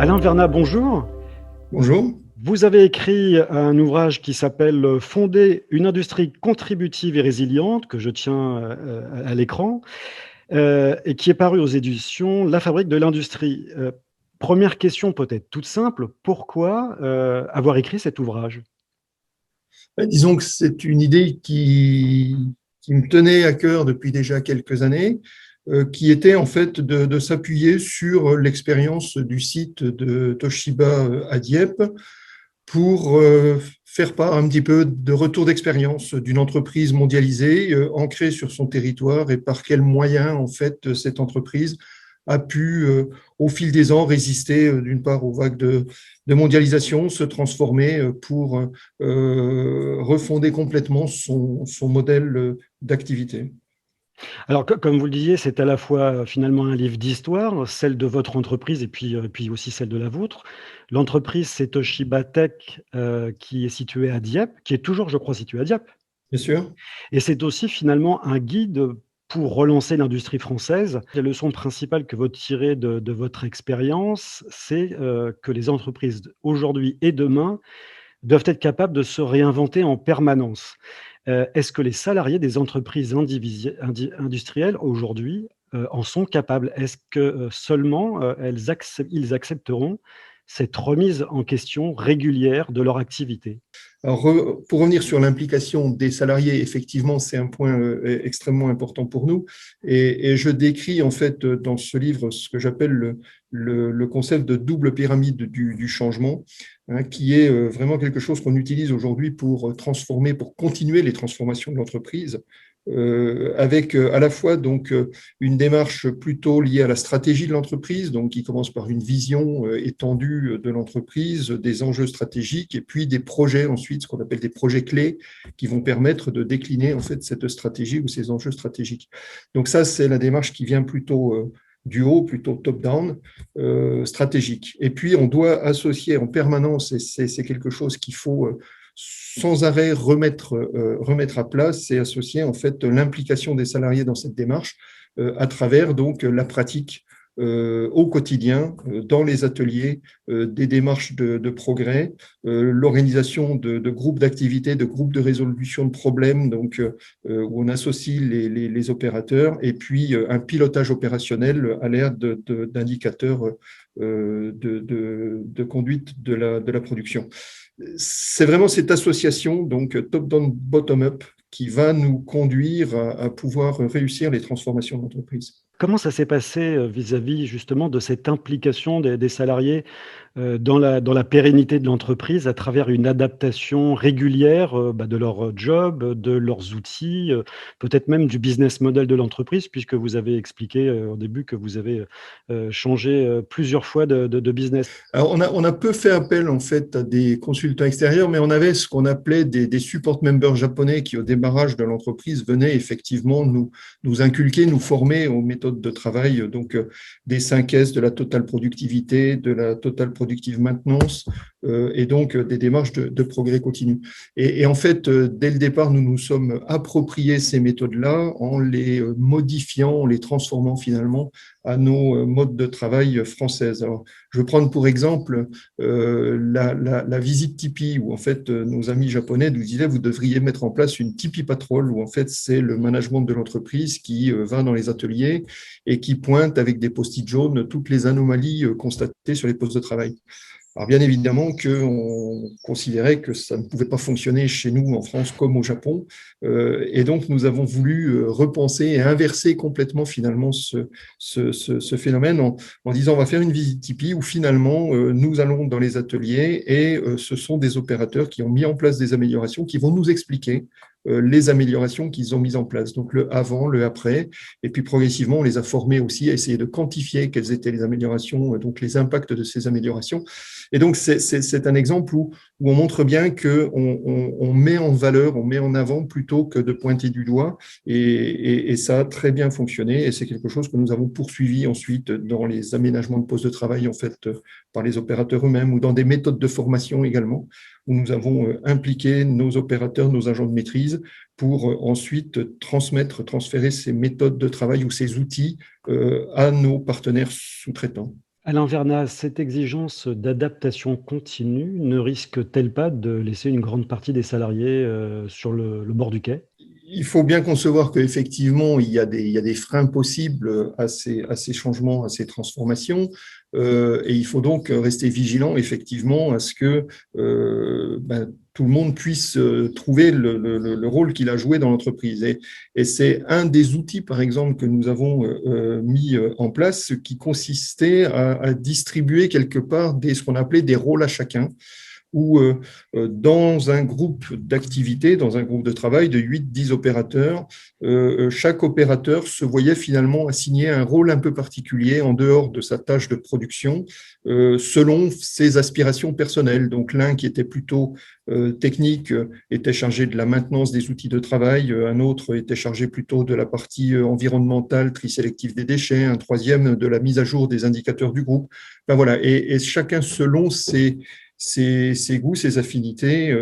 Alain Vernat, bonjour. Bonjour. Vous avez écrit un ouvrage qui s'appelle Fonder une industrie contributive et résiliente, que je tiens à l'écran, et qui est paru aux éditions La Fabrique de l'Industrie. Première question peut-être toute simple, pourquoi avoir écrit cet ouvrage? Disons que c'est une idée qui me tenait à cœur depuis déjà quelques années, qui était en fait de s'appuyer sur l'expérience du site de Toshiba à Dieppe pour faire part un petit peu de retour d'expérience d'une entreprise mondialisée, ancrée sur son territoire, et par quels moyens en fait cette entreprise a pu, au fil des ans, résister d'une part aux vagues de mondialisation, se transformer pour refonder complètement son modèle d'activité. Alors, comme vous le disiez, c'est à la fois finalement un livre d'histoire, celle de votre entreprise et puis aussi celle de la vôtre. L'entreprise, c'est Toshiba Tech, qui est située à Dieppe, qui est toujours, je crois, située à Dieppe. Bien sûr. Et c'est aussi finalement un guide pour relancer l'industrie française. La leçon principale que vous tirez de votre expérience, c'est que les entreprises aujourd'hui et demain doivent être capables de se réinventer en permanence. Est-ce que les salariés des entreprises industrielles aujourd'hui en sont capables? Est-ce que seulement ils accepteront cette remise en question régulière de leur activité? Alors, pour revenir sur l'implication des salariés, effectivement, c'est un point extrêmement important pour nous. Et je décris en fait dans ce livre ce que j'appelle le concept de double pyramide du changement, hein, qui est vraiment quelque chose qu'on utilise aujourd'hui pour transformer, pour continuer les transformations de l'entreprise. Avec à la fois donc une démarche plutôt liée à la stratégie de l'entreprise, donc qui commence par une vision étendue de l'entreprise, des enjeux stratégiques, et puis des projets ensuite, ce qu'on appelle des projets clés, qui vont permettre de décliner en fait cette stratégie ou ces enjeux stratégiques. Donc ça, c'est la démarche qui vient plutôt du haut, plutôt top-down, stratégique. Et puis, on doit associer en permanence, et c'est quelque chose qu'il faut sans arrêt remettre à place, c'est associer en fait l'implication des salariés dans cette démarche à travers donc la pratique au quotidien, dans les ateliers, des démarches de progrès, l'organisation de groupes d'activités, de groupes de résolution de problèmes, donc où on associe les opérateurs, et puis un pilotage opérationnel à l'ère d'indicateurs de conduite de la production. C'est vraiment cette association, donc top-down, bottom-up, qui va nous conduire à pouvoir réussir les transformations d'entreprise. Comment ça s'est passé, vis-à-vis justement de cette implication des salariés, dans la pérennité de l'entreprise à travers une adaptation régulière, de leur, job, de leurs outils, peut-être même du business model de l'entreprise puisque vous avez expliqué, au début que vous avez, changé, plusieurs fois de business? Alors, on a peu fait appel en fait à des consultants extérieurs, mais on avait ce qu'on appelait des support members japonais qui, au démarrage de l'entreprise, venaient effectivement nous inculquer, nous former aux méthodes de travail, donc des 5 S, de la totale productivité, de la totale productive maintenance, et donc des démarches de progrès continu. Et en fait, dès le départ, nous nous sommes appropriés ces méthodes-là en les modifiant, en les transformant finalement à nos modes de travail françaises. Alors, je vais prendre pour exemple la visite Tipeee, où en fait nos amis japonais nous disaient vous devriez mettre en place une Tipeee Patrol, où en fait c'est le management de l'entreprise qui va dans les ateliers et qui pointe avec des post-it jaunes toutes les anomalies constatées sur les postes de travail. Alors bien évidemment qu'on considérait que ça ne pouvait pas fonctionner chez nous en France comme au Japon, et donc nous avons voulu repenser et inverser complètement finalement ce phénomène en disant on va faire une visite Tipeee où finalement nous allons dans les ateliers et ce sont des opérateurs qui ont mis en place des améliorations qui vont nous expliquer les améliorations qu'ils ont mises en place, donc le avant, le après, et puis progressivement on les a formés aussi à essayer de quantifier quelles étaient les améliorations, donc les impacts de ces améliorations. Et donc c'est un exemple où on montre bien qu'on met en valeur, on met en avant plutôt que de pointer du doigt, et ça a très bien fonctionné, et c'est quelque chose que nous avons poursuivi ensuite dans les aménagements de postes de travail en fait par les opérateurs eux-mêmes ou dans des méthodes de formation également, où nous avons impliqué nos opérateurs, nos agents de maîtrise pour ensuite transférer ces méthodes de travail ou ces outils à nos partenaires sous-traitants. Alain Vernaz, cette exigence d'adaptation continue ne risque-t-elle pas de laisser une grande partie des salariés sur le bord du quai? Il faut bien concevoir qu'effectivement, il y a des freins possibles à ces changements, à ces transformations, et il faut donc rester vigilant, effectivement, à ce que tout le monde puisse trouver le rôle qu'il a joué dans l'entreprise. Et c'est un des outils, par exemple, que nous avons mis en place, qui consistait à distribuer quelque part ce qu'on appelait des rôles à chacun, où dans un groupe d'activités, dans un groupe de travail de 8-10 opérateurs, chaque opérateur se voyait finalement assigner un rôle un peu particulier en dehors de sa tâche de production, selon ses aspirations personnelles. Donc l'un qui était plutôt technique était chargé de la maintenance des outils de travail, un autre était chargé plutôt de la partie environnementale, tri sélectif des déchets, un troisième de la mise à jour des indicateurs du groupe. Ben voilà, et chacun selon ses goûts, ses affinités,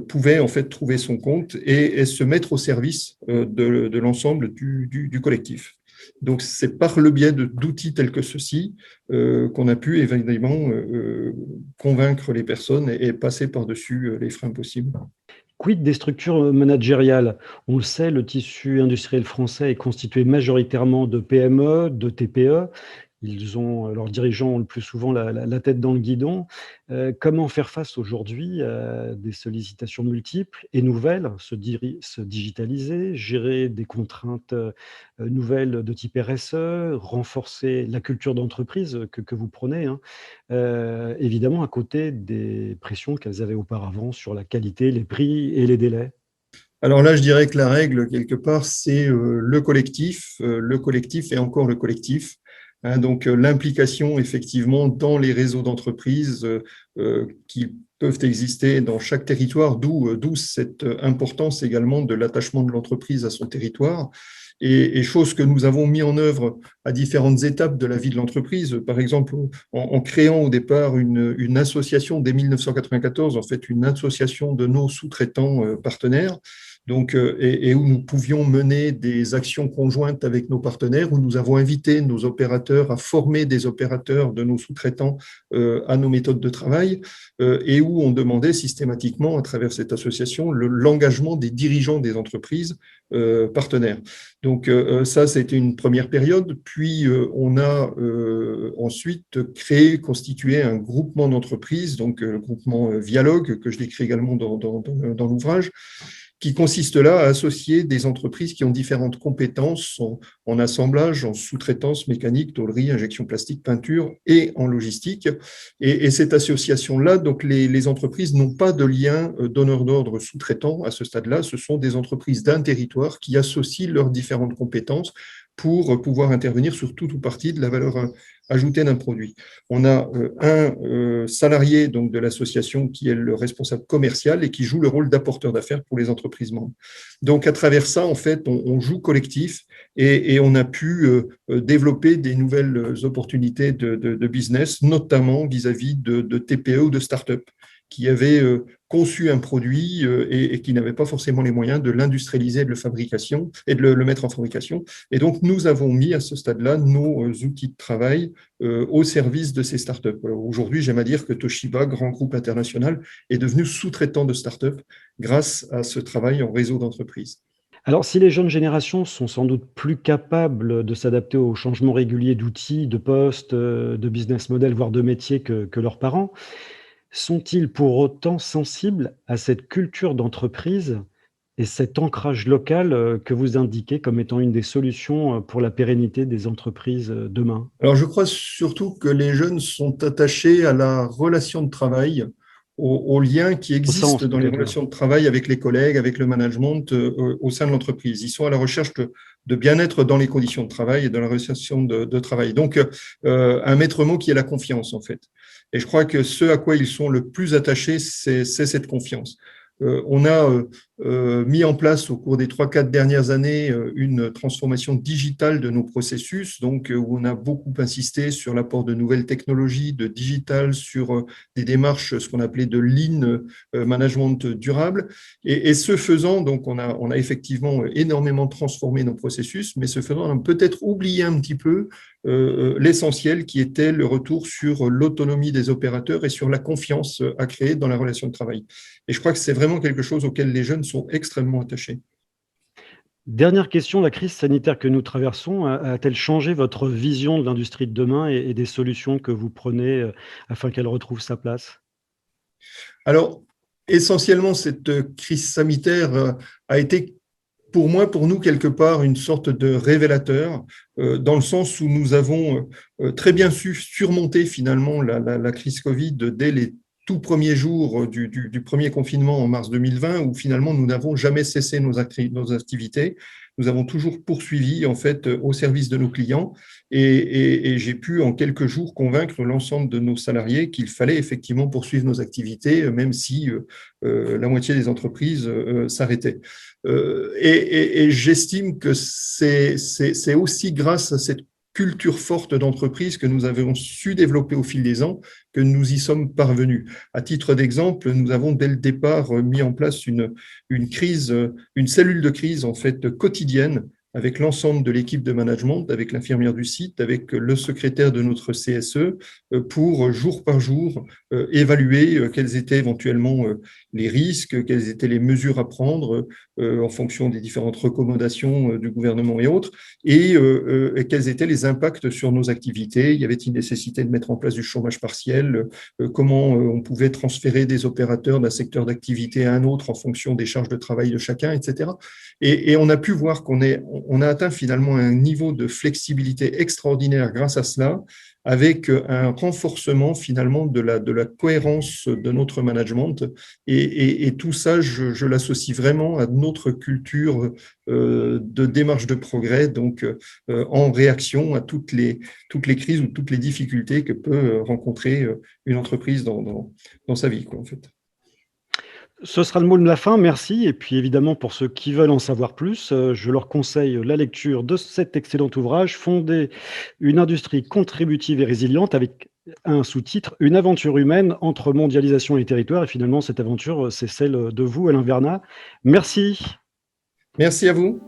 pouvait en fait trouver son compte et se mettre au service de l'ensemble du collectif. Donc, c'est par le biais d'outils tels que ceux-ci qu'on a pu évidemment convaincre les personnes et passer par-dessus les freins possibles. Quid des structures managériales? On le sait, le tissu industriel français est constitué majoritairement de PME, de TPE. Leurs dirigeants ont le plus souvent la tête dans le guidon. Comment faire face aujourd'hui à des sollicitations multiples et nouvelles, se digitaliser, gérer des contraintes nouvelles de type RSE, renforcer la culture d'entreprise que vous prenez, hein, évidemment à côté des pressions qu'elles avaient auparavant sur la qualité, les prix et les délais? Alors là, je dirais que la règle, quelque part, c'est le collectif et encore le collectif. Hein, donc, l'implication, effectivement, dans les réseaux d'entreprises qui peuvent exister dans chaque territoire, d'où cette importance également de l'attachement de l'entreprise à son territoire. Et chose que nous avons mis en œuvre à différentes étapes de la vie de l'entreprise. Par exemple, en créant au départ une association dès 1994, en fait, une association de nos sous-traitants partenaires, donc, et où nous pouvions mener des actions conjointes avec nos partenaires, où nous avons invité nos opérateurs à former des opérateurs de nos sous-traitants à nos méthodes de travail, et où on demandait systématiquement, à travers cette association, l'engagement des dirigeants des entreprises partenaires. Donc, ça, c'était une première période. Puis, on a ensuite créé, constitué un groupement d'entreprises, donc le groupement Vialogue, que je décris également dans l'ouvrage, qui consiste là à associer des entreprises qui ont différentes compétences en assemblage, en sous-traitance mécanique, tôlerie, injection plastique, peinture et en logistique. Et cette association-là, donc les entreprises n'ont pas de lien donneur d'ordre sous-traitant à ce stade-là. Ce sont des entreprises d'un territoire qui associent leurs différentes compétences pour pouvoir intervenir sur toute ou partie de la valeur ajoutée d'un produit. On a un salarié donc, de l'association qui est le responsable commercial et qui joue le rôle d'apporteur d'affaires pour les entreprises membres. Donc, à travers ça, en fait, on joue collectif et on a pu développer des nouvelles opportunités de business, notamment vis-à-vis de TPE ou de start-up qui avaient conçu un produit et qui n'avaient pas forcément les moyens de l'industrialiser, de le fabrication et de le mettre en fabrication. Et donc, nous avons mis à ce stade-là nos outils de travail au service de ces startups. Aujourd'hui, j'aime à dire que Toshiba, grand groupe international, est devenu sous-traitant de startups grâce à ce travail en réseau d'entreprises. Alors, si les jeunes générations sont sans doute plus capables de s'adapter aux changements réguliers d'outils, de postes, de business model, voire de métiers que leurs parents, sont-ils pour autant sensibles à cette culture d'entreprise et cet ancrage local, que vous indiquez comme étant une des solutions, pour la pérennité des entreprises, demain? Alors, je crois surtout que les jeunes sont attachés à la relation de travail, aux liens qui Au existent sens dans les peut-être? relations de travail avec les collègues, avec le management au sein de l'entreprise. Ils sont à la recherche de bien-être dans les conditions de travail et dans la relation de travail. Donc, un maître mot qui est la confiance, en fait. Et je crois que ce à quoi ils sont le plus attachés, c'est cette confiance. On a mis en place au cours des 3-4 dernières années une transformation digitale de nos processus, donc où on a beaucoup insisté sur l'apport de nouvelles technologies, de digital, sur des démarches, ce qu'on appelait de lean management durable. Et ce faisant, donc on a effectivement énormément transformé nos processus, mais ce faisant, on a peut-être oublié un petit peu l'essentiel qui était le retour sur l'autonomie des opérateurs et sur la confiance à créer dans la relation de travail. Et je crois que c'est vraiment quelque chose auquel les jeunes sont extrêmement attachés. Dernière question, la crise sanitaire que nous traversons a-t-elle changé votre vision de l'industrie de demain et des solutions que vous prenez afin qu'elle retrouve sa place? Alors, essentiellement, cette crise sanitaire a été pour moi, pour nous, quelque part, une sorte de révélateur, dans le sens où nous avons très bien su surmonter finalement la crise Covid dès les tout premiers jours du premier confinement en mars 2020, où finalement nous n'avons jamais cessé nos activités. Nous avons toujours poursuivi en fait au service de nos clients et j'ai pu en quelques jours convaincre l'ensemble de nos salariés qu'il fallait effectivement poursuivre nos activités, même si la moitié des entreprises s'arrêtaient. Et j'estime que c'est aussi grâce à cette culture forte d'entreprise que nous avons su développer au fil des ans que nous y sommes parvenus. À titre d'exemple, nous avons dès le départ mis en place une cellule de crise en fait quotidienne avec l'ensemble de l'équipe de management, avec l'infirmière du site, avec le secrétaire de notre CSE, pour jour par jour évaluer quels étaient éventuellement les risques, quelles étaient les mesures à prendre en fonction des différentes recommandations du gouvernement et autres, et quels étaient les impacts sur nos activités. Y avait-il nécessité de mettre en place du chômage partiel, comment on pouvait transférer des opérateurs d'un secteur d'activité à un autre en fonction des charges de travail de chacun, etc. Et on a pu voir qu'on a atteint finalement un niveau de flexibilité extraordinaire grâce à cela, avec un renforcement finalement de la cohérence de notre management. Et tout ça, je l'associe vraiment à notre culture de démarche de progrès, donc en réaction à toutes les crises ou toutes les difficultés que peut rencontrer une entreprise dans sa vie, quoi, en fait. Ce sera le mot de la fin, merci. Et puis évidemment, pour ceux qui veulent en savoir plus, je leur conseille la lecture de cet excellent ouvrage, Fonder une industrie contributive et résiliente, avec un sous-titre, Une aventure humaine entre mondialisation et territoire. Et finalement, cette aventure, c'est celle de vous, Alain Vernat. Merci. Merci à vous.